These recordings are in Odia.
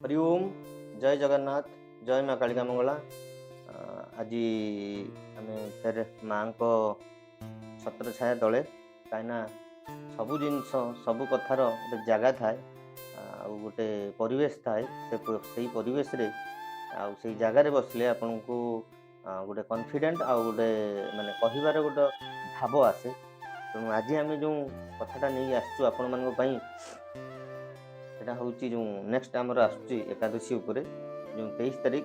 हरि ओम जय जगन्नाथ जय माँ कालिका मंगला आज आम फेर माँ को छत्र छाया तले कहीं सबु जिनस सबु कथार गोटे जगह थाए गोटे परिवेश थाए से परिवेश रे से जगार बसले आपन को गोटे कॉन्फिडेंट आ गोटे माने कहिबार गोटे भाव आसे तेणु आज आम जो कथाटा नहीं आसचु आपण मान सेटा हूँ जो नेक्स्ट आमर आसूँ एकादशी उपरे जो 23 तारिख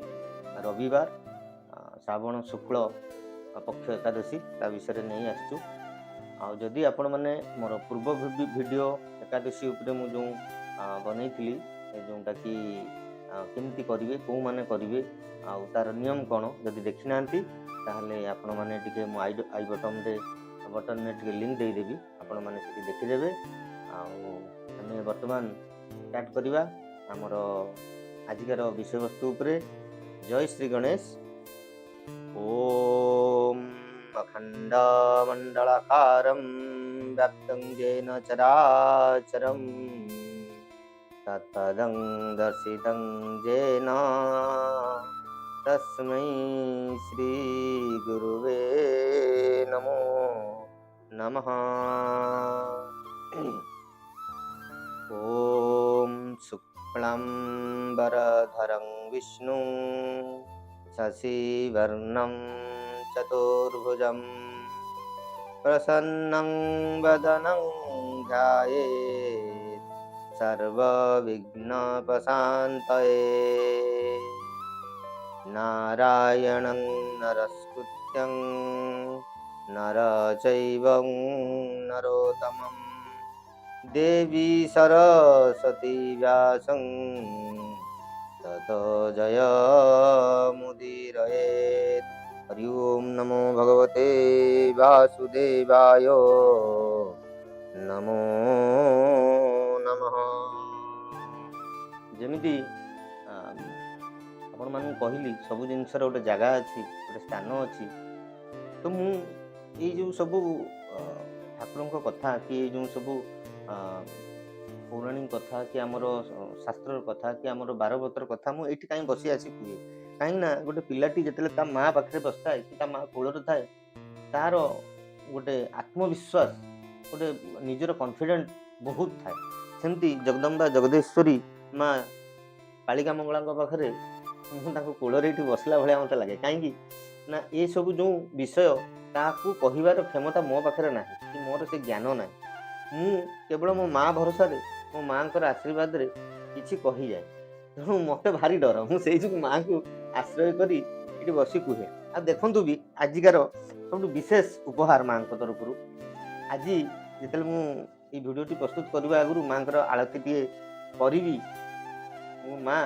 रविवार श्रावण शुक्ल पक्ष एकादशी ता विषय नहीं आसचु आदि आपण मैंने मोर पूर्व वीडियो एकादशी उपरे मु जो बनई जोटा कि केमती करेंगे कौ मैंने करेंगे तार नियम कौन जदि देखी ना ताहले आपण मैंने टिके मो आई बटन में टिके लिंक देदेवी आपण मैंने देखीदेवे आम बर्तमान स्टार्ट करवा आमर आजिकार विषय वस्तु उपरे जय श्री गणेश। ओम अखंड मंडलाकारं व्याप्तं येन चराचरं तत्पदं दर्शितं येन तस्मै श्री गुरुवे नमो नमः। ओम शुक्लांबरधरं विष्णु शशिवर्णं चतुर्भुजं प्रसन्नं वदनं ध्यायेत् सर्वविघ्नोपशान्तये नारायणं नमस्कृत्यं नरं चैव नरोत्तमम् देवी सरस्वती व्यासं ततो जयमुदीरयेत्। हरि ओम नमो भगवते वासुदेवाय नमो नमः। जमिति आपण मान कहली सबु जिनसर गोटे जगह अच्छी गोटे स्थान अच्छी तो मु जो सबू ठाकुर कथा कि जो सबू पौराणिक कथा कि आमर शास्त्र कथा कि आमर बारबतर कथा मुझे कहीं बसी आसी कहे कहीं गोटे पिलाटी जिते ता माँ पाखे बसता कि माँ कोलर थाए तार गोटे आत्मविश्वास गोटे निजर कॉन्फिडेंट बहुत थाए सेमती जगदम्बा जगदेश्वरी माँ कालिका मंगला पाखे मुझे कोलर ये बसला भाया मत लगे कहीं ना ये सब जो विषय ताकू कहबार क्षमता मो पाखे ना कि मोर से ज्ञान ना मु केवल मो माँ भरोसा मो माँ आशीर्वाद रे किसी कही जाए तेणु मत भारी डर मुझे माँ को आश्रय करी बसी कहे आ देखु भी आजिकार सब विशेष उपहार माँ तरफ आज जिते मुझे भिडियोटी प्रस्तुत करने आगु माँ आलती टे करी मो माँ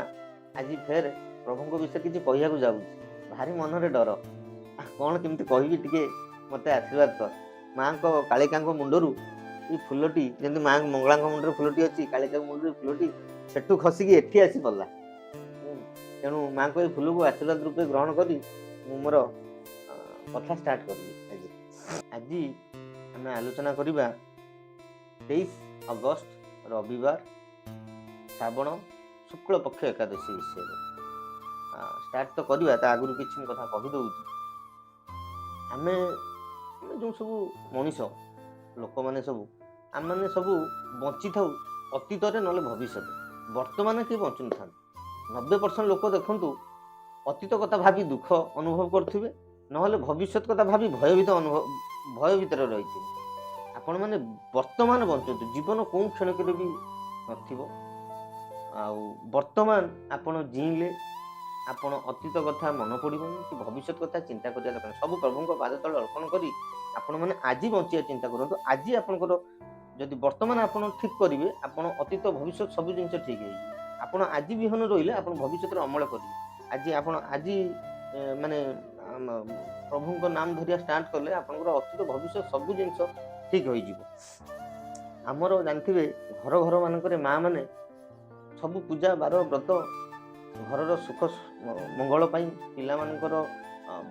आज फेर प्रभु विषय किसी कहया जाऊँ भारी मन में डर कौन केमती कहि टे मत आशीर्वाद कर माँ को कालिका मुंडरू ये फुलटी जमी माँ मंगला मुंडे फुलटी अच्छी कालिका मुंडे फुलटी सेठू खसिकी एठी आसी पड़ा तेणु माँ को फुल को आशीर्वाद रूपे ग्रहण करी मोर कथा स्टार्ट करी आज आम आलोचना करवा 23 अगस्त रविवार श्रावण शुक्ल पक्ष एकादशी विषय स्टार्ट तो करवा आगुरी किसी कथा कहीदे आम जो सब मनीष लोक मैंने सब आम मैंने सब बंची था अतीत ना भविष्य वर्तमान किए बचु ना 90% लोक देखु अतीत कथा भावी दुख अनुभव करुवे ना भविष्य कथा भावी भयभीत भय भितर रही आपण मैंने वर्तमान बंचु जीवन कौ क्षणक भी वर्तमान आपण जीले आपण अतीत कथा मन पड़ोनी कि भविष्य कथा चिंता करिया दरकार सब प्रभु पाद तले अर्पण करी आपण मैंने आज बंचिया चिंता करूँ आज आपंकर जदि वर्तमान आपण ठीक करेंगे आपण अतीत भविष्य सब जिन ठीक है आपण आज विहन रही आप भविष्य अमल करेंगे आज आपण आज माने प्रभु नाम धरिया स्टार्ट कले आपंकर अतीत भविष्य सब जिन ठीक हो आमर जानते घर घर मानक माँ मैंने सब पूजा बार व्रत घर सुख मंगल पिला मानकर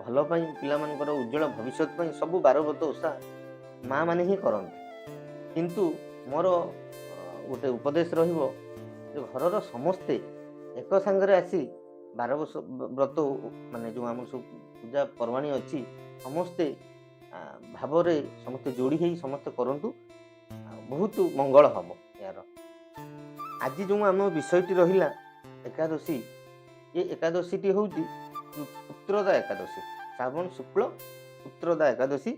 भल पिला मानकर उज्जवल भविष्य सब बार व्रत ओषा माँ मैंने ही करते किंतु मोर गोटे उपदेश रहिबो जे घरर समस्ते ଏକ ସାଙ୍ଗରେ ଆସି 12 ବର୍ଷ ବ୍ରତ ମାନେ ଯେଉଁ ଆମର ସବୁ ପୂଜା ପର୍ବାଣୀ ଅଛି ସମସ୍ତେ ଭାବରେ ସମସ୍ତେ ଯୋଡ଼ି ହେଇ ସମସ୍ତେ କରନ୍ତୁ, ବହୁତ ମଙ୍ଗଳ ହେବ ଏହାର। ଆଜି ଯେଉଁ ଆମ ବିଷୟଟି ରହିଲା ଏକାଦଶୀ, ଏ ଏକାଦଶୀଟି ହେଉଛି ପୁତ୍ରଦା ଏକାଦଶୀ, ଶ୍ରାବଣ ଶୁକ୍ଳ ପୁତ୍ରଦା ଏକାଦଶୀ।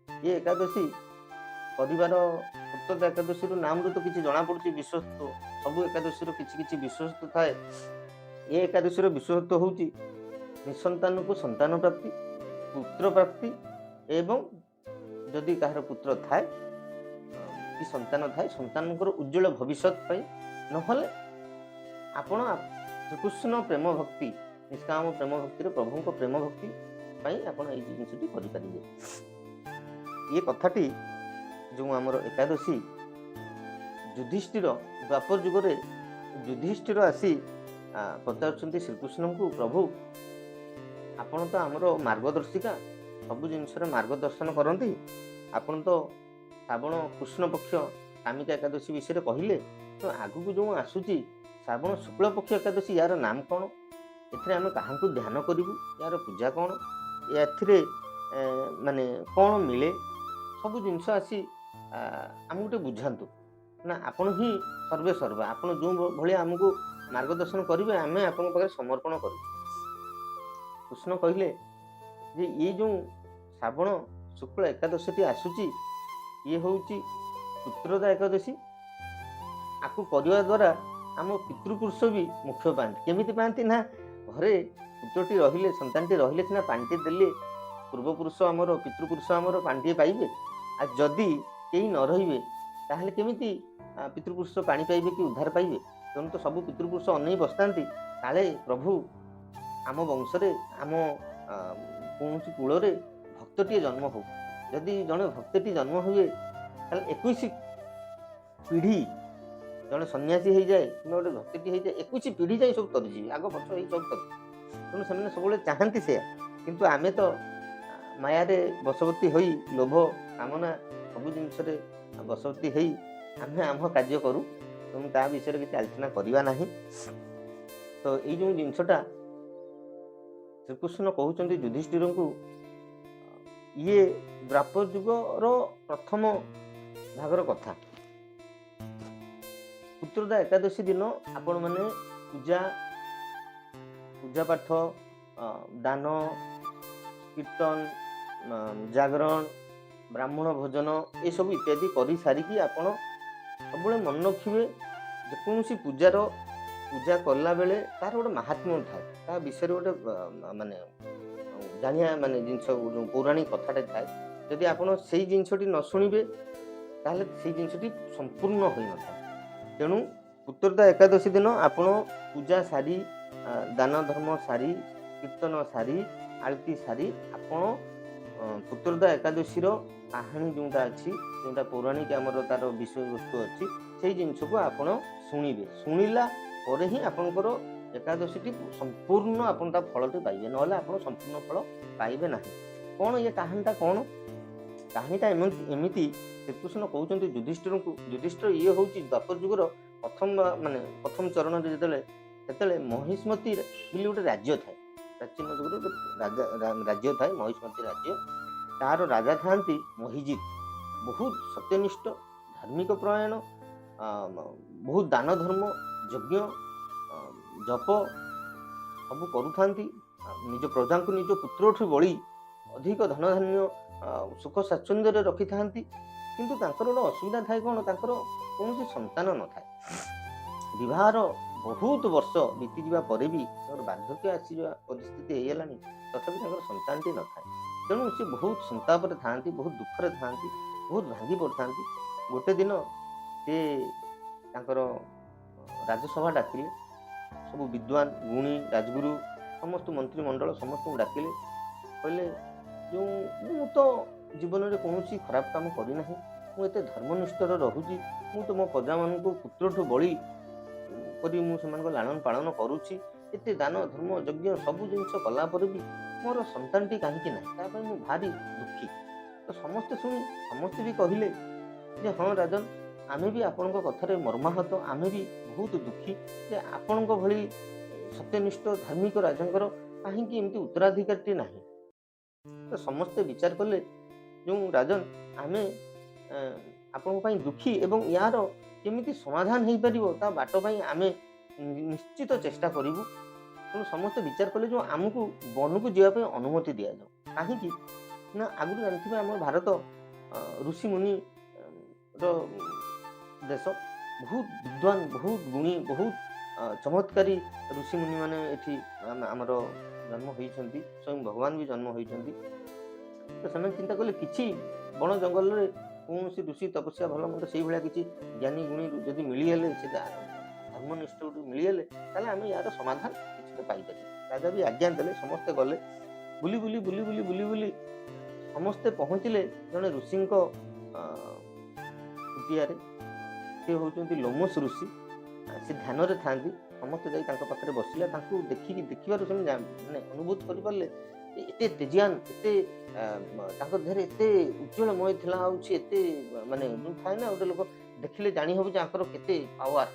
ଏ ଏକାଦଶୀ କରିବାର ପୁତ୍ରଦା ଏକାଦଶୀର ନାମରୁ ତ କିଛି ଜଣାପଡ଼ୁଛି ବିଶ୍ୱସ୍ତ, ସବୁ ଏକାଦଶୀର କିଛି କିଛି ବିଶ୍ୱସ୍ତ ଥାଏ। ଏ ଏକାଦଶୀର ବିଶ୍ୱସ୍ତ ହେଉଛି ନିଃସନ୍ତାନକୁ ସନ୍ତାନ ପ୍ରାପ୍ତି, ପୁତ୍ର ପ୍ରାପ୍ତି, ଏବଂ ଯଦି କାହାର ପୁତ୍ର ଥାଏ କି ସନ୍ତାନ ଥାଏ ସନ୍ତାନଙ୍କର ଉଜ୍ଜ୍ୱଳ ଭବିଷ୍ୟତ ପାଇଁ, ନହେଲେ ଆପଣ ଶ୍ରୀକୃଷ୍ଣ ପ୍ରେମ ଭକ୍ତି, ନିଷ୍କାମ ପ୍ରେମ ଭକ୍ତିରେ ପ୍ରଭୁଙ୍କ ପ୍ରେମ ଭକ୍ତି ପାଇଁ ଆପଣ ଏଇ ଜିନିଷଟି କରିପାରିବେ। ଏ କଥାଟି ଯେଉଁ ଆମର ଏକାଦଶୀ ଯୁଧିଷ୍ଠିର ଦ୍ୱାପର ଯୁଗରେ ଯୁଧିଷ୍ଠିର ଆସି ପଚାରୁଛନ୍ତି ଶ୍ରୀକୃଷ୍ଣଙ୍କୁ, ପ୍ରଭୁ ଆପଣ ତ ଆମର ମାର୍ଗଦର୍ଶିକା, ସବୁ ଜିନିଷରେ ମାର୍ଗଦର୍ଶନ କରନ୍ତି, ଆପଣ ତ ଶ୍ରାବଣ କୃଷ୍ଣ ପକ୍ଷ କାମିକା ଏକାଦଶୀ ବିଷୟରେ କହିଲେ, ତ ଆଗକୁ ଯେଉଁ ଆସୁଛି ଶ୍ରାବଣ ଶୁକ୍ଳ ପକ୍ଷ ଏକାଦଶୀ, ୟାର ନାମ କ'ଣ, ଏଥିରେ ଆମେ କାହାକୁ ଧ୍ୟାନ କରିବୁ, ୟାର ପୂଜା କ'ଣ, ଏଥିରେ ମାନେ କ'ଣ ମିଳେ, ସବୁ ଜିନିଷ ଆସି ଆମକୁ ଟିକେ ବୁଝାନ୍ତୁ ନା, ଆପଣ ହିଁ ସର୍ବେ ସର୍ବା, ଆପଣ ଯେଉଁ ଭଳିଆ ଆମକୁ ମାର୍ଗଦର୍ଶନ କରିବେ ଆମେ ଆପଣଙ୍କ ପାଖରେ ସମର୍ପଣ କରିବୁ। କୃଷ୍ଣ କହିଲେ ଯେ ଇଏ ଯେଉଁ ଶ୍ରାବଣ ଶୁକ୍ଳ ଏକାଦଶୀଟି ଆସୁଛି ଇଏ ହେଉଛି ପୁତ୍ରଦା ଏକାଦଶୀ। ଆକୁ କରିବା ଦ୍ୱାରା ଆମ ପିତୃପୁରୁଷ ବି ମୋକ୍ଷ ପାଆନ୍ତି। କେମିତି ପାଆନ୍ତି ନା, ଘରେ ପୁତ୍ରଟି ରହିଲେ, ସନ୍ତାନଟି ରହିଲେ ସିନା ପାଣିଟି ଦେଲେ ପୂର୍ବପୁରୁଷ ଆମର ପିତୃପୁରୁଷ ଆମର ପାଣିଟିଏ ପାଇବେ, ଆଉ ଯଦି କେହି ନ ରହିବେ ତାହେଲେ କେମିତି ପିତୃପୁରୁଷ ପାଣି ପାଇବେ କି ଉଦ୍ଧାର ପାଇବେ? ତେଣୁ ତ ସବୁ ପିତୃପୁରୁଷ ଅନେଇ ବସିଥାନ୍ତି, କାଳେ ପ୍ରଭୁ ଆମ ବଂଶରେ ଆମ କୌଣସି କୂଳରେ ଭକ୍ତଟିଏ ଜନ୍ମ ହଉ। ଯଦି ଜଣେ ଭକ୍ତଟି ଜନ୍ମ ହୁଏ ତାହେଲେ 21 ପିଢ଼ି, ଜଣେ ସନ୍ନ୍ୟାସୀ ହେଇଯାଏ କିମ୍ବା ଗୋଟେ ଭକ୍ତଟି ହେଇଯାଏ, 21 ପିଢ଼ି ଯାଇ ସବୁ ତରିଯିବେ, ଆଗ ପଛ ହେଇ ସବୁ ତରିଯିବେ। ତେଣୁ ସେମାନେ ସବୁବେଳେ ଚାହାନ୍ତି ସେୟା, କିନ୍ତୁ ଆମେ ତ ମାୟାରେ ବଶବର୍ତ୍ତୀ ହୋଇ, ଲୋଭ କାମନା ସବୁ ଜିନିଷରେ ବଶବର୍ତ୍ତୀ ହେଇ ଆମେ ଆମ କାର୍ଯ୍ୟ କରୁ, ତେଣୁ ତା ବିଷୟରେ କିଛି ଆଲୋଚନା କରିବା ନାହିଁ। ତ ଏଇ ଯେଉଁ ଜିନିଷଟା ଶ୍ରୀକୃଷ୍ଣ କହୁଛନ୍ତି ଯୁଧିଷ୍ଠିରଙ୍କୁ, ଇଏ ଦ୍ୱାପର ଯୁଗର ପ୍ରଥମ ଭାଗର କଥା। ପୁତ୍ରଦା ଏକାଦଶୀ ଦିନ ଆପଣମାନେ ପୂଜା ପାଠ, ଦାନ, କୀର୍ତ୍ତନ, ଜାଗରଣ, ବ୍ରାହ୍ମଣ ଭୋଜନ ଏସବୁ ଇତ୍ୟାଦି କରିସାରିକି ଆପଣ ସବୁବେଳେ ମନେ ରଖିବେ, ଯେକୌଣସି ପୂଜା କଲା ବେଳେ ତାର ଗୋଟେ ମାହାତ୍ମ୍ୟ ଥାଏ, ତା ବିଷୟରେ ଗୋଟେ ମାନେ ଜାଣିବା ମାନେ ଜିନିଷ, ପୌରାଣିକ କଥାଟେ ଥାଏ। ଯଦି ଆପଣ ସେଇ ଜିନିଷଟି ନ ଶୁଣିବେ ତାହେଲେ ସେଇ ଜିନିଷଟି ସମ୍ପୂର୍ଣ୍ଣ ହୋଇନଥାଏ। ତେଣୁ ପୁତ୍ରଦା ଏକାଦଶୀ ଦିନ ଆପଣ ପୂଜା ସାରି, ଦାନ ଧର୍ମ ସାରି, କୀର୍ତ୍ତନ ସାରି, ଆଳତି ସାରି ଆପଣ ପୁତ୍ରଦା ଏକାଦଶୀର କାହାଣୀ ଯେଉଁଟା ଅଛି, ଯେଉଁଟା ପୌରାଣିକ ଆମର ତାର ବିଷୟବସ୍ତୁ ଅଛି, ସେଇ ଜିନିଷକୁ ଆପଣ ଶୁଣିବେ। ଶୁଣିଲା ପରେ ହିଁ ଆପଣଙ୍କର ଏକାଦଶୀଟି ସମ୍ପୂର୍ଣ୍ଣ ଆପଣ ତା ଫଳଟି ପାଇବେ, ନହେଲେ ଆପଣ ସମ୍ପୂର୍ଣ୍ଣ ଫଳ ପାଇବେ ନାହିଁ। କ'ଣ ଇଏ କାହାଣୀଟା କ'ଣ? କାହାଣୀଟା ଏମିତି ଶ୍ରୀକୃଷ୍ଣ କହୁଛନ୍ତି ଯୁଧିଷ୍ଠିରଙ୍କୁ, ଯୁଧିଷ୍ଠିର ଇଏ ହେଉଛି ଦ୍ୱାପର ଯୁଗର ପ୍ରଥମ ଚରଣରେ ସେତେବେଳେ ମହିଷ୍ମତି ବୋଲି ଗୋଟେ ରାଜ୍ୟ ଥାଏ, ପ୍ରାଚୀନ ଯୁଗରେ ଗୋଟେ ରାଜ୍ୟ ଥାଏ ମହିଷ୍ମତି ରାଜ୍ୟ। ତାର ରାଜା ଥାଆନ୍ତି ମହିଜିତ, ବହୁତ ସତ୍ୟନିଷ୍ଠ, ଧାର୍ମିକ ପ୍ରୟାଣ, ବହୁତ ଦାନ ଧର୍ମ, ଯଜ୍ଞ, ଜପ ସବୁ କରୁଥାନ୍ତି, ନିଜ ପ୍ରଜାଙ୍କୁ ନିଜ ପୁତ୍ରଠୁ ବଳି ଅଧିକ ଧନଧାନ୍ୟ ସୁଖ ସ୍ୱାଚ୍ଛନ୍ଦ୍ୟରେ ରଖିଥାନ୍ତି। କିନ୍ତୁ ତାଙ୍କର ଗୋଟେ ଅସୁବିଧା ଥାଏ, କ'ଣ? ତାଙ୍କର କୌଣସି ସନ୍ତାନ ନଥାଏ। ବିବାହର ବହୁତ ବର୍ଷ ବିତିଯିବା ପରେ ବି ତାଙ୍କର ବାର୍ଦ୍ଧକ୍ୟ ଆସିବା ପରିସ୍ଥିତି ହେଇଗଲାଣି, ତଥାପି ତାଙ୍କର ସନ୍ତାନଟି ନଥାଏ। ତେଣୁ ସେ ବହୁତ ସନ୍ତାପରେ ଥାଆନ୍ତି, ବହୁତ ଦୁଃଖରେ ଥାଆନ୍ତି, ବହୁତ ଭାଙ୍ଗି ପଡ଼ିଥାନ୍ତି। ଗୋଟେ ଦିନ ସେ ତାଙ୍କର ରାଜସଭା ଡାକିଲେ, ସବୁ ବିଦ୍ୱାନ, ଗୁଣୀ, ରାଜଗୁରୁ, ସମସ୍ତ ମନ୍ତ୍ରିମଣ୍ଡଳ ସମସ୍ତଙ୍କୁ ଡାକିଲେ। କହିଲେ, ମୁଁ ତ ଜୀବନରେ କୌଣସି ଖରାପ କାମ କରିନାହିଁ, ମୁଁ ଏତେ ଧର୍ମନିଷ୍ଠରେ ରହୁଛି, ମୁଁ ତ ମୋ ପ୍ରଜାମାନଙ୍କୁ ପୁତ୍ରଠୁ ବଳି କରି ମୁଁ ସେମାନଙ୍କ ଲାଳନ ପାଳନ କରୁଛି, ଏତେ ଦାନ ଧର୍ମ ଯଜ୍ଞ ସବୁ ଜିନିଷ କଲା ପରେ ବି ମୋର ସନ୍ତାନଟି କାହିଁକି ନାହିଁ, ତା ପାଇଁ ମୁଁ ଭାରି ଦୁଃଖୀ। ତ ସମସ୍ତେ ବି କହିଲେ ଯେ ହଁ ରାଜନ, ଆମେ ବି ଆପଣଙ୍କ କଥାରେ ମର୍ମାହତ, ଆମେ ବି ବହୁତ ଦୁଃଖୀ ଯେ ଆପଣଙ୍କ ଭଳି ସତ୍ୟନିଷ୍ଠ ଧାର୍ମିକ ରାଜାଙ୍କର କାହିଁକି ଏମିତି ଉତ୍ତରାଧିକାରୀଟି ନାହିଁ? ତ ସମସ୍ତେ ବିଚାର କଲେ ଯେଉଁ ରାଜନ ଆମେ ଆପଣଙ୍କ ପାଇଁ ଦୁଃଖୀ ଏବଂ ୟାର କେମିତି ସମାଧାନ ହେଇପାରିବ ତା ବାଟ ପାଇଁ ଆମେ ନିଶ୍ଚିତ ଚେଷ୍ଟା କରିବୁ। ତେଣୁ ସମସ୍ତେ ବିଚାର କଲେ ଯେଉଁ ଆମକୁ ବନକୁ ଯିବା ପାଇଁ ଅନୁମତି ଦିଆଯାଉ। କାହିଁକି ନା ଆଗରୁ ଜାଣିଥିବେ ଆମ ଭାରତ ଋଷିମୁନି ର ଦେଶ, ବହୁତ ବିଦ୍ୱାନ, ବହୁତ ଗୁଣୀ, ବହୁତ ଚମତ୍କାରୀ ଋଷିମୁନି ମାନେ ଏଠି ଆମର ଜନ୍ମ ହୋଇଛନ୍ତି, ସ୍ୱୟଂ ଭଗବାନ ବି ଜନ୍ମ ହୋଇଛନ୍ତି। ତ ସେମାନେ ଚିନ୍ତା କଲେ କିଛି ବଣ ଜଙ୍ଗଲରେ କୌଣସି ଋଷି ତପସ୍ୟା ଭଲ ମନ୍ଦ ସେଇଭଳିଆ କିଛି ଜ୍ଞାନୀ ଗୁଣୀ ଯଦି ମିଳିଗଲେ, ସେ ଧର୍ମନିଷ୍ଠ ମିଳିଗଲେ, ତାହେଲେ ଆମେ ୟାର ସମାଧାନ କିଛି ପାଇପାରିବା। ରାଜା ବି ଆଜ୍ଞା ଦେଲେ, ସମସ୍ତେ ଗଲେ। ବୁଲି ବୁଲି ବୁଲି ବୁଲି ବୁଲି ବୁଲି ସମସ୍ତେ ପହଞ୍ଚିଲେ ଜଣେ ଋଷିଙ୍କ କୁଟିଆରେ। ସେ ହେଉଛନ୍ତି ଲୋମସ ଋଷି। ସେ ଧ୍ୟାନରେ ଥାଆନ୍ତି। ସମସ୍ତେ ଯାଇ ତାଙ୍କ ପାଖରେ ବସିଲେ। ତାଙ୍କୁ ଦେଖିବାରୁ ସେମାନେ ମାନେ ଅନୁଭୂତ କରିପାରିଲେ ଏତେ ତେଜିଆନ, ଏତେ ତାଙ୍କ ଦେହରେ ଏତେ ଉଜ୍ଜଳମୟ ଥିଲା। ଆଉ ସେ ଏତେ ମାନେ ଥାଏ ନା ଗୋଟେ ଲୋକ ଦେଖିଲେ ଜାଣି ହେବ ଯେ ଆଙ୍କର କେତେ ପାୱାର।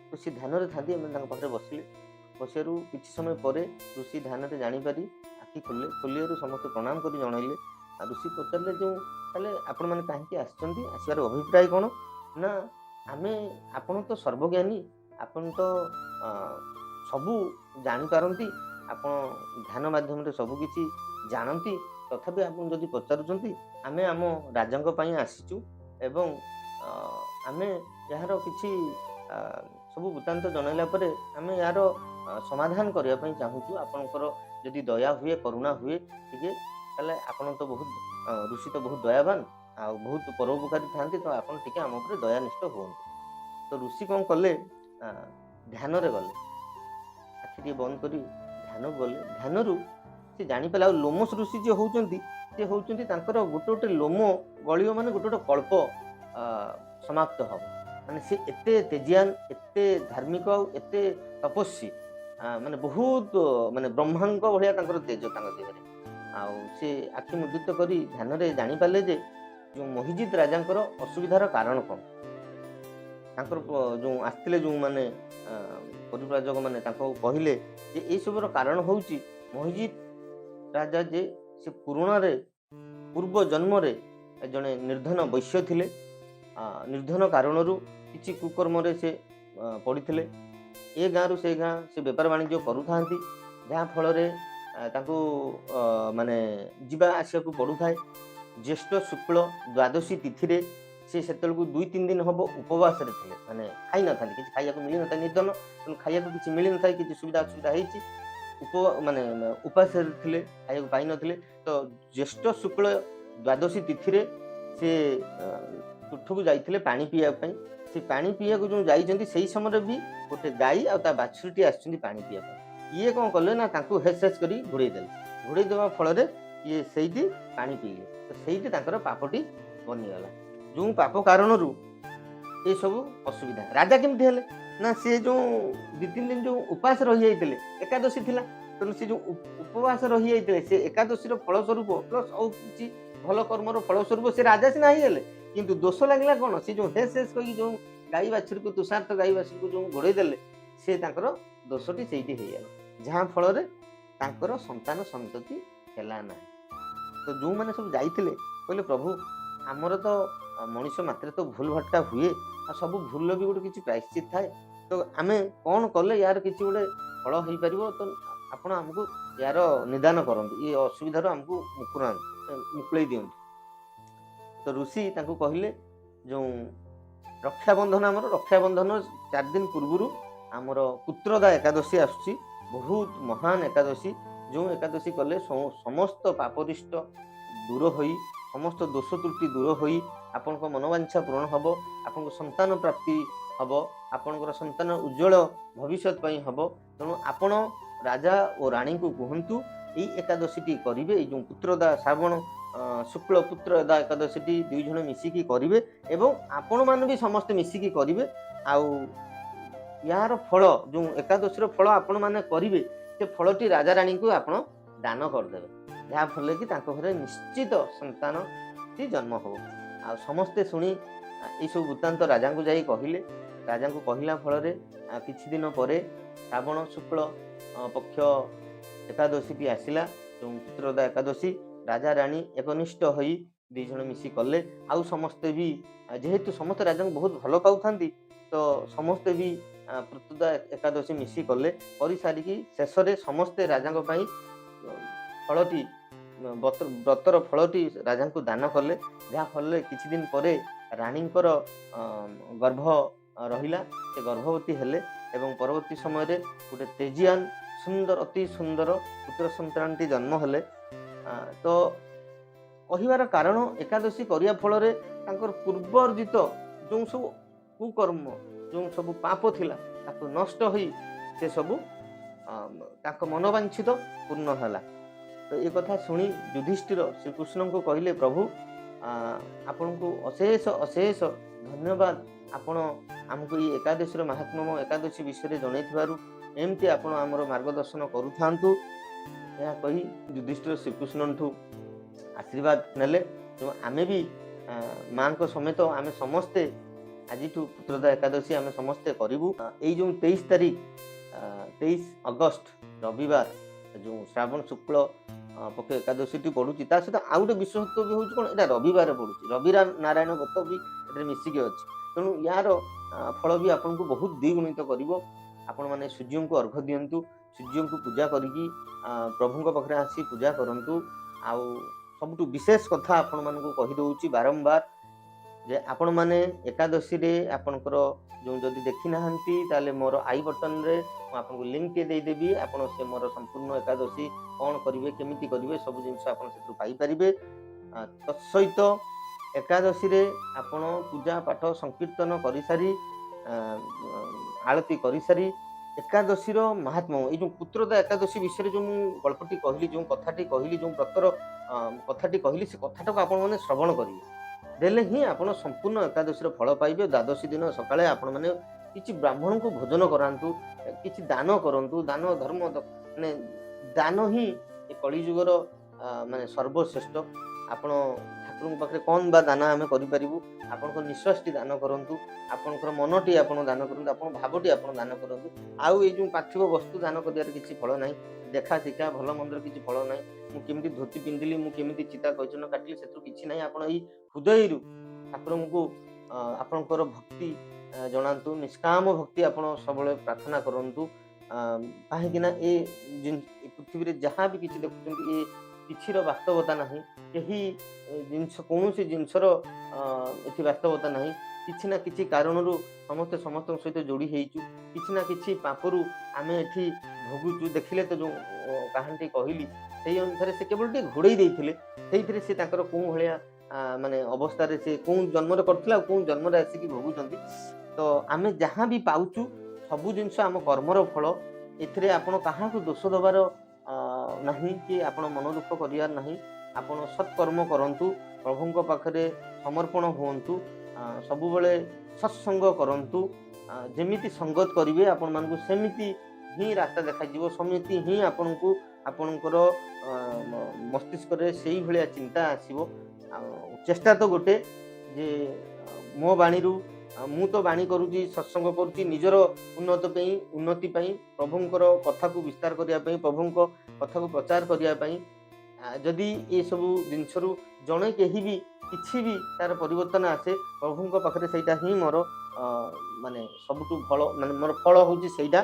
ତ ସେ ଧ୍ୟାନରେ ଥାଆନ୍ତି। ଆମେ ତାଙ୍କ ପାଖରେ ବସିଲେ। ବସିବାରୁ କିଛି ସମୟ ପରେ ଋଷି ଧ୍ୟାନରେ ଜାଣିପାରି ଆଖି ଖୋଲିବାରୁ ସମସ୍ତେ ପ୍ରଣାମ କରି ଜଣାଇଲେ। ଆଉ ଋଷି ପଚାରିଲେ ଯେଉଁ ତାହେଲେ ଆପଣମାନେ କାହିଁକି ଆସିଛନ୍ତି, ଆସିବାର ଅଭିପ୍ରାୟ କ'ଣ? ନା ଆମେ, ଆପଣ ତ ସର୍ବଜ୍ଞାନୀ, ଆପଣ ତ ସବୁ ଜାଣିପାରନ୍ତି, ଆପଣ ଧ୍ୟାନ ମାଧ୍ୟମରେ ସବୁ କିଛି ଜାଣନ୍ତି, ତଥାପି ଆପଣ ଯଦି ପଚାରୁଛନ୍ତି, ଆମେ ଆମ ରାଜାଙ୍କ ପାଇଁ ଆସିଛୁ ଏବଂ ଆମେ ଏହାର କିଛି ସବୁ ବୃତ୍ତାନ୍ତ ଜଣାଇଲା ପରେ ଆମେ ଏହାର ସମାଧାନ କରିବା ପାଇଁ ଚାହୁଁଛୁ। ଆପଣଙ୍କର ଯଦି ଦୟା ହୁଏ, କରୁଣା ହୁଏ ଟିକେ, ତାହେଲେ ଆପଣ ତ ବହୁତ ଋଷି ତ ବହୁତ ଦୟାବାନ ଆଉ ବହୁତ ପରୋପକାରୀ ଥାଆନ୍ତି, ତ ଆପଣ ଟିକେ ଆମ ଉପରେ ଦୟାନିଷ୍ଠ ହୁଅନ୍ତୁ। ତ ଋଷି କ'ଣ କଲେ, ଧ୍ୟାନରେ ଗଲେ। ଆଖି ଟିକେ ବନ୍ଦ କରି ଧ୍ୟାନକୁ ଗଲେ। ଧ୍ୟାନରୁ ସେ ଜାଣିପାରିଲେ, ଆଉ ଲୋମସ ଋଷି ଯିଏ ହେଉଛନ୍ତି, ସେ ହେଉଛନ୍ତି ତାଙ୍କର ଗୋଟେ ଗୋଟେ ଲୋମ ଗଳିବ ମାନେ ଗୋଟେ ଗୋଟେ କଳ୍ପ ସମାପ୍ତ ହେବ। ମାନେ ସେ ଏତେ ତେଜିଆନ, ଏତେ ଧାର୍ମିକ ଆଉ ଏତେ ତପସ୍ୱୀ, ମାନେ ବହୁତ ମାନେ ବ୍ରହ୍ମାଙ୍କ ଭଳିଆ ତାଙ୍କର ତେଜ ତାଙ୍କ ଦେହରେ। ଆଉ ସେ ଆଖି ମୁଦ୍ରିତ କରି ଧ୍ୟାନରେ ଜାଣିପାରିଲେ ଯେ ଯେଉଁ ମହିଜିତ ରାଜାଙ୍କର ଅସୁବିଧାର କାରଣ କ'ଣ। ତାଙ୍କର ଯେଉଁ ଆସିଥିଲେ ଯେଉଁମାନେ ପରିବ୍ରାଜକ ମାନେ ତାଙ୍କୁ କହିଲେ ଯେ ଏଇସବୁର କାରଣ ହେଉଛି ମହିଜିତ ରାଜା ଯେ ସେ ପୂର୍ବ ଜନ୍ମରେ ଜଣେ ନିର୍ଦ୍ଧନ ବୈଶ୍ୟ ଥିଲେ। ନିର୍ଦ୍ଧନ କାରଣରୁ କିଛି କୁକର୍ମରେ ସେ ପଡ଼ିଥିଲେ। ଏ ଗାଁରୁ ସେ ଗାଁ ସେ ବେପାର ବାଣିଜ୍ୟ କରୁଥାନ୍ତି, ଯାହାଫଳରେ ତାଙ୍କୁ ମାନେ ଯିବା ଆସିବାକୁ ପଡ଼ୁଥାଏ। ଜ୍ୟେଷ୍ଠ ଶୁକ୍ଳ ଦ୍ୱାଦଶୀ ତିଥିରେ ସେ ସେତେବେଳକୁ 2-3 ଦିନ ହେବ ଉପବାସରେ ଥିଲେ, ମାନେ ଖାଇନଥାନ୍ତି, କିଛି ଖାଇବାକୁ ମିଳିନଥାଏ, ନିର୍ଦ୍ଧନ, ତେଣୁ ଖାଇବାକୁ କିଛି ମିଳିନଥାଏ, କିଛି ସୁବିଧା ଅସୁବିଧା ହେଇଛି, ମାନେ ଉପାସରେ ଥିଲେ, ଖାଇବାକୁ ପାଇନଥିଲେ। ତ ଜ୍ୟେଷ୍ଠ ଶୁକ୍ଳ ଦ୍ୱାଦଶୀ ତିଥିରେ ସେ ତୁଠକୁ ଯାଇଥିଲେ ପାଣି ପିଇବା ପାଇଁ। ସେ ପାଣି ପିଇବାକୁ ଯେଉଁ ଯାଇଛନ୍ତି ସେଇ ସମୟରେ ବି ଗୋଟେ ଗାଈ ଆଉ ତା ବାଛୁରୀଟି ଆସିଛନ୍ତି ପାଣି ପିଇବା ପାଇଁ। ଇଏ କ'ଣ କଲେ ନା ତାଙ୍କୁ ହେସ୍ ହେସ୍ କରି ଘୋଡ଼େଇ ଦେଲେ। ଘୋଡ଼େଇ ଦେବା ଫଳରେ ଇଏ ସେଇଠି ପାଣି ପିଇଲେ। ତ ସେଇଠି ତାଙ୍କର ପାପଟି ବନିଗଲା। ଯେଉଁ ପାପ କାରଣରୁ ଏସବୁ ଅସୁବିଧା। ରାଜା କେମିତି ହେଲେ ନା ସେ ଯେଉଁ 2-3 ଦିନ ଯେଉଁ ଉପାସ ରହିଯାଇଥିଲେ, ଏକାଦଶୀ ଥିଲା, ତେଣୁ ସେ ଯେଉଁ ଉପବାସ ରହିଯାଇଥିଲେ ସେ ଏକାଦଶୀର ଫଳସ୍ୱରୂପ ପ୍ଲସ୍ ଆଉ କିଛି ଭଲ କର୍ମର ଫଳସ୍ୱରୂପ ସେ ରାଜା ସିନା ହେଇଗଲେ, କିନ୍ତୁ ଦୋଷ ଲାଗିଲା କ'ଣ, ସେ ଯେଉଁ ହେସ୍ ହେସ୍ କହିକି ଯେଉଁ ଗାଈ ବାଛୁରୀକୁ, ତୁଷାର୍ଥ ଗାଈ ବାଛୁରୀକୁ ଯେଉଁ ଘୋଡ଼େଇ ଦେଲେ, ସେ ତାଙ୍କର ଦୋଷଟି ସେଇଠି ହେଇଗଲା, ଯାହାଫଳରେ ତାଙ୍କର ସନ୍ତାନ ସନ୍ତତି ହେଲା ନାହିଁ। ତ ଯେଉଁମାନେ ସବୁ ଯାଇଥିଲେ କହିଲେ ପ୍ରଭୁ ଆମର ତ ମଣିଷ ମାତ୍ରେ ତ ଭୁଲ ଭଟକା ହୁଏ, ଆଉ ସବୁ ଭୁଲର ବି ଗୋଟେ କିଛି ପ୍ରାୟଶ୍ଚିତ ଥାଏ, ତ ଆମେ କ'ଣ କଲେ ୟାର କିଛି ଗୋଟେ ଫଳ ହେଇପାରିବ, ତ ଆପଣ ଆମକୁ ୟାର ନିଦାନ କରନ୍ତୁ, ଏ ଅସୁବିଧାରୁ ଆମକୁ ମୁକୁଳେଇ ଦିଅନ୍ତୁ। ତ ଋଷି ତାଙ୍କୁ କହିଲେ ଯେଉଁ ରକ୍ଷାବନ୍ଧନ, ଆମର ରକ୍ଷାବନ୍ଧନ 4 ଦିନ ପୂର୍ବରୁ ଆମର ପୁତ୍ରଦା ଏକାଦଶୀ ଆସୁଛି, ବହୁତ ମହାନ ଏକାଦଶୀ। ଯେଉଁ ଏକାଦଶୀ କଲେ ସମସ୍ତ ପାପରିଷ୍ଟ ଦୂର ହୋଇ, ସମସ୍ତ ଦୋଷ ତ୍ରୁଟି ଦୂର ହୋଇ ଆପଣଙ୍କ ମନୋବାଞ୍ଛା ପୂରଣ ହେବ, ଆପଣଙ୍କ ସନ୍ତାନ ପ୍ରାପ୍ତି ହେବ, ଆପଣଙ୍କର ସନ୍ତାନ ଉଜ୍ଜଳ ଭବିଷ୍ୟତ ପାଇଁ ହେବ। ତେଣୁ ଆପଣ ରାଜା ଓ ରାଣୀଙ୍କୁ କୁହନ୍ତୁ ଏଇ ଏକାଦଶୀଟି କରିବେ। ଏଇ ଯେଉଁ ପୁତ୍ରଦା ଶ୍ରାବଣ ଶୁକ୍ଳ ପୁତ୍ରଦା ଏକାଦଶୀଟି 2 ଜଣ ମିଶିକି କରିବେ ଏବଂ ଆପଣମାନେ ବି ସମସ୍ତେ ମିଶିକି କରିବେ। ଆଉ ଏହାର ଫଳ, ଯେଉଁ ଏକାଦଶୀର ଫଳ ଆପଣମାନେ କରିବେ, ସେ ଫଳଟି ରାଜା ରାଣୀଙ୍କୁ ଆପଣ ଦାନ କରିଦେବେ, ଯାହାଫଳରେ କି ତାଙ୍କ ଘରେ ନିଶ୍ଚିତ ସନ୍ତାନଟି ଜନ୍ମ ହେବ। ଆଉ ସମସ୍ତେ ଶୁଣି ଏଇସବୁ ବୃତ୍ତାନ୍ତ ରାଜାଙ୍କୁ ଯାଇ କହିଲେ। ରାଜାଙ୍କୁ କହିଲା ଫଳରେ କିଛି ଦିନ ପରେ ଶ୍ରାବଣ ଶୁକ୍ଳ ପକ୍ଷ ଏକାଦଶୀଟି ଆସିଲା, ଯେଉଁ ପୁତ୍ରଦା ଏକାଦଶୀ। ରାଜା ରାଣୀ ଏକନିଷ୍ଠ ହୋଇ 2 ଜଣ ମିଶି କଲେ। ଆଉ ସମସ୍ତେ ବି ଯେହେତୁ ସମସ୍ତେ ରାଜାଙ୍କୁ ବହୁତ ଭଲ ପାଉଥାନ୍ତି, ତ ସମସ୍ତେ ବି ପୁତ୍ରଦା ଏକାଦଶୀ ମିଶି କଲେ। କରିସାରିକି ଶେଷରେ ସମସ୍ତେ ରାଜାଙ୍କ ପାଇଁ ଫଳଟି ବ୍ରତର ଫଳଟି ରାଜାଙ୍କୁ ଦାନ କଲେ। ଯାହାଫଳରେ କିଛି ଦିନ ପରେ ରାଣୀଙ୍କର ଗର୍ଭ ରହିଲା, ସେ ଗର୍ଭବତୀ ହେଲେ ଏବଂ ପରବର୍ତ୍ତୀ ସମୟରେ ଗୋଟେ ତେଜିଆନ ସୁନ୍ଦର ଅତି ସୁନ୍ଦର ପୁତ୍ର ସନ୍ତାନଟି ଜନ୍ମ ହେଲେ। ତ କହିବାର କାରଣ ଏକାଦଶୀ କରିବା ଫଳରେ ତାଙ୍କର ପୂର୍ବର୍ଜିତ ଯେଉଁ ସବୁ କୁକର୍ମ, ଯେଉଁ ସବୁ ପାପ ଥିଲା, ତାକୁ ନଷ୍ଟ ହୋଇ ସେ ସବୁ ତାଙ୍କ ମନୋବାଞ୍ଛିତ ପୂର୍ଣ୍ଣ ହେଲା। ତ ଏ କଥା ଶୁଣି ଯୁଧିଷ୍ଠିର ଶ୍ରୀକୃଷ୍ଣଙ୍କୁ କହିଲେ, ପ୍ରଭୁ ଆପଣଙ୍କୁ ଅଶେଷ ଅଶେଷ ଧନ୍ୟବାଦ, ଆପଣ ଆମକୁ ଏଇ ଏକାଦଶୀର ମାହାତ୍ମ୍ୟ ଏକାଦଶୀ ବିଷୟରେ ଜଣେଇଥିବାରୁ ଏମିତି ଆପଣ ଆମର ମାର୍ଗଦର୍ଶନ କରୁଥାନ୍ତୁ। ଏହା କହି ଯୁଧିଷ୍ଠିର ଶ୍ରୀକୃଷ୍ଣଠୁ ଆଶୀର୍ବାଦ ନେଲେ ଏବଂ ଆମେ ବି ମାଙ୍କ ସମେତ ଆମେ ସମସ୍ତେ ଆଜିଠୁ ପୁତ୍ରଦା ଏକାଦଶୀ ଆମେ ସମସ୍ତେ କରିବୁ। ଏଇ ଯେଉଁ 23 ତାରିଖ 23 ଅଗଷ୍ଟ ରବିବାର ଯେଉଁ ଶ୍ରାବଣ ଶୁକ୍ଳ ପକ୍ଷ ଏକାଦଶୀଟି ପଡ଼ୁଛି, ତା ସହିତ ଆଉ ଗୋଟେ ବିଶେଷତ୍ୱ ବି ହେଉଛି କ'ଣ, ଏଇଟା ରବିବାର ପଡ଼ୁଛି, ନାରାୟଣ ବ୍ରତ ବି ଏଥିରେ ମିଶିକି ଅଛି। ତେଣୁ ୟାର ଫଳ ବି ଆପଣଙ୍କୁ ବହୁତ ଦ୍ୱିଗୁଣିତ କରିବ। ଆପଣମାନେ ସୂର୍ଯ୍ୟଙ୍କୁ ଅର୍ଘ୍ୟ ଦିଅନ୍ତୁ, ସୂର୍ଯ୍ୟଙ୍କୁ ପୂଜା କରିକି ପ୍ରଭୁଙ୍କ ପାଖରେ ଆସି ପୂଜା କରନ୍ତୁ। ଆଉ ସବୁଠୁ ବିଶେଷ କଥା ଆପଣମାନଙ୍କୁ କହିଦେଉଛି ବାରମ୍ବାର, ଯେ ଆପଣମାନେ ଏକାଦଶୀରେ ଆପଣଙ୍କର ଯେଉଁ ଯଦି ଦେଖିନାହାନ୍ତି ତାହେଲେ ମୋର ଆଇ ବଟନରେ ମୁଁ ଆପଣଙ୍କୁ ଲିଙ୍କଟିଏ ଦେଇଦେବି। ଆପଣ ସେ ମୋର ସମ୍ପୂର୍ଣ୍ଣ ଏକାଦଶୀ କ'ଣ କରିବେ, କେମିତି କରିବେ, ସବୁ ଜିନିଷ ଆପଣ ସେଥିରୁ ପାଇପାରିବେ। ତତ୍ସହିତ ଏକାଦଶୀରେ ଆପଣ ପୂଜା ପାଠ ସଂକୀର୍ତ୍ତନ କରିସାରି ଆଳତି କରିସାରି ଏକାଦଶୀର ମାହାତ୍ମ୍ୟ, ଏଇ ଯେଉଁ ପୁତ୍ରଦା ଏକାଦଶୀ ବିଷୟରେ ଯେଉଁ ମୁଁ ଗଳ୍ପଟି କହିଲି, ଯେଉଁ କଥାଟି କହିଲି, ଯେଉଁ ବ୍ରତର କଥାଟି କହିଲି, ସେ କଥାଟାକୁ ଆପଣମାନେ ଶ୍ରବଣ କରିବେ, ଦେଲେ ହିଁ ଆପଣ ସମ୍ପୂର୍ଣ୍ଣ ଏକାଦଶୀର ଫଳ ପାଇବେ। ଦ୍ୱାଦଶୀ ଦିନ ସକାଳେ ଆପଣମାନେ କିଛି ବ୍ରାହ୍ମଣଙ୍କୁ ଭୋଜନ କରାନ୍ତୁ, କିଛି ଦାନ କରନ୍ତୁ। ଦାନ ଧର୍ମ ମାନେ ଦାନ ହିଁ ଏ କଳିଯୁଗର ମାନେ ସର୍ବଶ୍ରେଷ୍ଠ। ଆପଣ ଠାକୁରଙ୍କ ପାଖରେ କ'ଣ ବା ଦାନ ଆମେ କରିପାରିବୁ? ଆପଣଙ୍କ ନିଶ୍ୱାସଟି ଦାନ କରନ୍ତୁ, ଆପଣଙ୍କର ମନଟି ଆପଣ ଦାନ କରନ୍ତୁ, ଆପଣଙ୍କ ଭାବଟି ଆପଣ ଦାନ କରନ୍ତୁ। ଆଉ ଏଇ ଯେଉଁ ପାର୍ଥିବ ବସ୍ତୁ ଦାନ କରିବାର କିଛି ଫଳ ନାହିଁ, ଦେଖା ଶିଖା ଭଲ ମନ୍ଦର କିଛି ଫଳ ନାହିଁ। ମୁଁ କେମିତି ଧୋତି ପିନ୍ଧିଲି, ମୁଁ କେମିତି ଚିତା କୈଚନ କାଟିଲି, ସେଥିରୁ କିଛି ନାହିଁ। ଆପଣ ଏଇ ହୃଦୟରୁ ଠାକୁରଙ୍କୁ ଆପଣଙ୍କର ଭକ୍ତି ଜଣାନ୍ତୁ, ନିଷ୍କାମ ଭକ୍ତି ଆପଣ ସବୁବେଳେ ପ୍ରାର୍ଥନା କରନ୍ତୁ। କାହିଁକିନା ଏ ପୃଥିବୀରେ ଯାହା ବି କିଛି ଦେଖୁଛନ୍ତି, ଏ କିଛିର ବାସ୍ତବତା ନାହିଁ। କେହି ଜିନିଷ କୌଣସି ଜିନିଷର ଏଠି ବାସ୍ତବତା ନାହିଁ। କିଛି ନା କିଛି କାରଣରୁ ସମସ୍ତେ ସମସ୍ତଙ୍କ ସହିତ ଯୋଡ଼ି ହେଇଛୁ, କିଛି ନା କିଛି ପାପରୁ ଆମେ ଏଠି ଭୋଗୁଛୁ। ଦେଖିଲେ ତ ଯେଉଁ କାହାଣୀଟି କହିଲି, ସେଇ ଅନୁସାରେ ସେ କେବଳ ଟିକେ ଘୋଡ଼େଇ ଦେଇଥିଲେ, ସେଇଥିରେ ସେ ତାଙ୍କର କେଉଁ ଭଳିଆ ମାନେ ଅବସ୍ଥାରେ ସେ କେଉଁ ଜନ୍ମରେ କରିଥିଲା ଆଉ କେଉଁ ଜନ୍ମରେ ଆସିକି ଭୋଗୁଛନ୍ତି। ତ ଆମେ ଯାହା ବି ପାଉଛୁ ସବୁ ଜିନିଷ ଆମ କର୍ମର ଫଳ। ଏଥିରେ ଆପଣ କାହାକୁ ଦୋଷ ଦେବାର ନାହିଁ କି ଆପଣ ମନ ଦୁଃଖ କରିବାର ନାହିଁ। ଆପଣ ସତ୍କର୍ମ କରନ୍ତୁ, ପ୍ରଭୁଙ୍କ ପାଖରେ ସମର୍ପଣ ହୁଅନ୍ତୁ, ସବୁବେଳେ ସତ୍ସଙ୍ଗ କରନ୍ତୁ। ଯେମିତି ସଙ୍ଗତ କରିବେ ଆପଣମାନଙ୍କୁ ସେମିତି ହିଁ ରାସ୍ତା ଦେଖାଯିବ, ସେମିତି ହିଁ ଆପଣଙ୍କୁ ଆପଣଙ୍କର ମସ୍ତିଷ୍କରେ ସେଇଭଳିଆ ଚିନ୍ତା ଆସିବ। ଚେଷ୍ଟା ତ ଗୋଟେ ଯେ ମୋ ବାଣୀରୁ ମୁଁ ତ ବାଣୀ କରୁଛି, ସତ୍ସଙ୍ଗ କରୁଛି ନିଜର ଉନ୍ନତି ପାଇଁ, ପ୍ରଭୁଙ୍କର କଥାକୁ ବିସ୍ତାର କରିବା ପାଇଁ, ପ୍ରଭୁଙ୍କ କଥାକୁ ପ୍ରଚାର କରିବା ପାଇଁ। ଯଦି ଏସବୁ ଜିନିଷରୁ ଜଣେ କେହି ବି କିଛି ବି ତାର ପରିବର୍ତ୍ତନ ଆସେ, ପ୍ରଭୁଙ୍କ ପାଖରେ ସେଇଟା ହିଁ ମୋର ମାନେ ସବୁଠୁ ମାନେ ମୋର ଫଳ ହେଉଛି ସେଇଟା।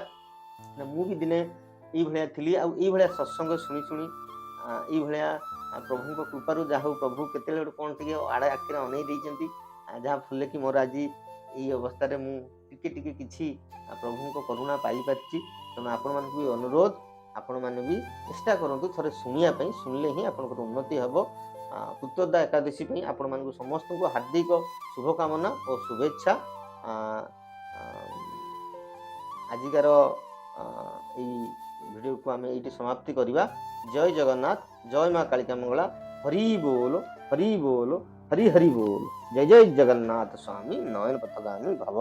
ମୁଁ ବି ଦିନେ ଏଇଭଳିଆ ଥିଲି, ଆଉ ଏଇଭଳିଆ ସତ୍ସଙ୍ଗ ଶୁଣି ଶୁଣି ଏଇଭଳିଆ ପ୍ରଭୁଙ୍କ କୃପାରୁ ଯାହା ହଉ ପ୍ରଭୁ କେତେବେଳେ ଗୋଟେ କ'ଣ ଟିକେ ଆଡ଼େ ଆଖିରେ ଅନେଇ ଦେଇଛନ୍ତି, ଯାହା ଫଳରେ କି ମୋର ଆଜି ଏଇ ଅବସ୍ଥାରେ ମୁଁ ଟିକେ ଟିକେ କିଛି ପ୍ରଭୁଙ୍କ କରୁଣା ପାଇପାରିଛି। ତେଣୁ ଆପଣମାନଙ୍କୁ ବି ଅନୁରୋଧ, ଆପଣମାନେ ବି ଚେଷ୍ଟା କରନ୍ତୁ ଥରେ ଶୁଣିବା ପାଇଁ, ଶୁଣିଲେ ହିଁ ଆପଣଙ୍କର ଉନ୍ନତି ହେବ। ପୁତ୍ରଦା ଏକାଦଶୀ ପାଇଁ ଆପଣମାନଙ୍କୁ ସମସ୍ତଙ୍କୁ ହାର୍ଦ୍ଦିକ ଶୁଭକାମନା ଓ ଶୁଭେଚ୍ଛା। ଆଜିକାର ଏଇ ଭିଡ଼ିଓକୁ ଆମେ ଏଇଠି ସମାପ୍ତି କରିବା। ଜୟ ଜଗନ୍ନାଥ, ଜୟ ମା କାଳିକା ମଙ୍ଗଳା, ହରି ବୋଲ, ହରି ବୋଲ, ହରି ହରି ବୋଲ। ଜୟ ଜୟ ଜଗନ୍ନାଥ ସ୍ୱାମୀ ନୟନ ପଥଗାମୀ ଭବ।